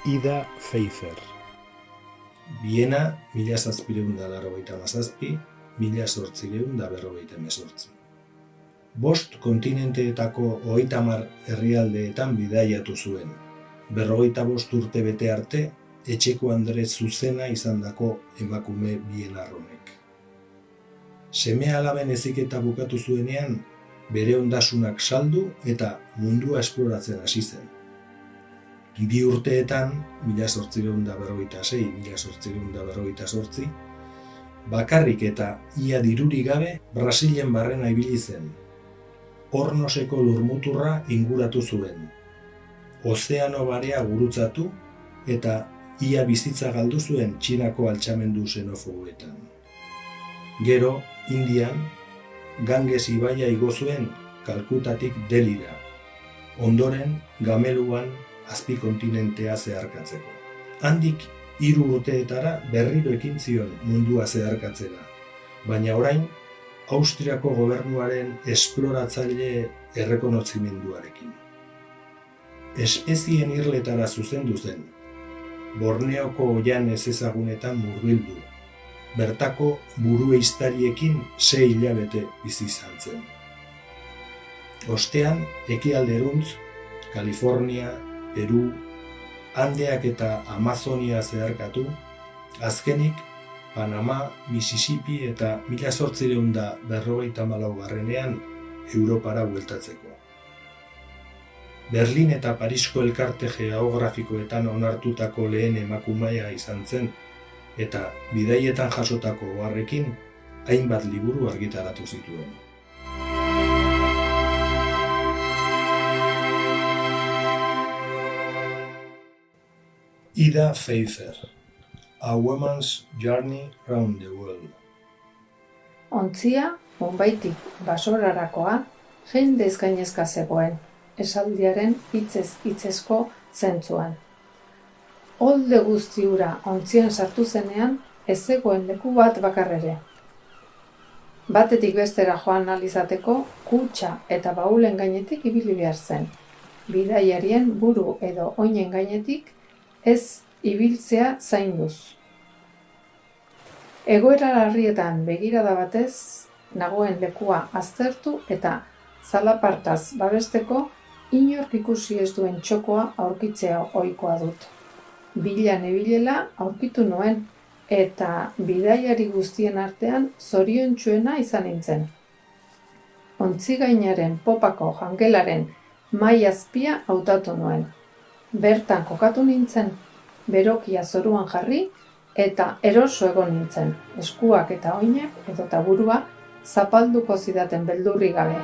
Ida Pfeiffer. Viena, 1787, 1858. Bost kontinenteetako 30 herrialdeetan bidaiatu zuen. 45 urte bete arte, etxeko andre zuzena izandako emakume bienarronek. Seme-alaben heziketa bukatu zuenean, bere ondasunak saldu eta mundua esploratzen hasi zen. 2 urteetan, 1856-1858, bakarrik eta ia dirurik gabe Brasilen barrena ibili zen. Hornoseko lurmuturra inguratu zuen. Ozeano barea gurutzatu eta ia bizitza galdu zuen Txinako altxamendu xenofoboetan. Gero, Indian, Ganges ibaia igo zuen Kalkutatik Delhira. Ondoren, gameluan azpikontinentea zeharkatzeko. Handik 3 urteetara berriro ekin zion mundua zeharkatzera, baina orain Austriako gobernuaren esploratzaile errekonozimenduarekin. Espezien irletara zuzendu zen, Borneoko oian ezezagunetan murgildu, bertako burueiztariekin 6 hilabete bizi izan zen. Ostean, ekialderuntz, Kalifornia, Peru, Andeak eta Amazonia zeharkatu, azkenik Panama, Mississippi eta 1854ean Europara bueltatzeko. Berlin eta Parisko elkarte geografikoetan onartutako lehen emakumea izan zen, eta bidaietan jasotako oharrekin hainbat liburu argitaratu zituen. Ida Pfeiffer, A Woman's Journey Round the World. Ontzia, Munbaitik basorarakoa, jendez gainezka zegoen, esaldiaren hitzez hitzezko zentzuan. Olde guzti hura ontzian sartu zenean, ez zegoen leku bat bakarrere. Batetik bestera joan ahal izateko, kutxa eta baulen gainetik ibili behar zen. Bidaiarien buru edo oinen gainetik ez ibiltzea zainduz. Egoera larrietan begirada batez nagoen lekua aztertu eta zalapartaz babesteko inork ikusi ez duen txokoa aurkitzea ohikoa dut. Bila nebilela aurkitu nuen eta bidaiari guztien artean zoriontsuena izan nintzen. Ontzigainaren popako jangelaren mahai azpia hautatu nuen. Bertan kokatu nintzen, berokia zoruan jarri eta eroso egon nintzen, eskuak eta oinak edota burua zapalduko zidaten beldurrik gabe.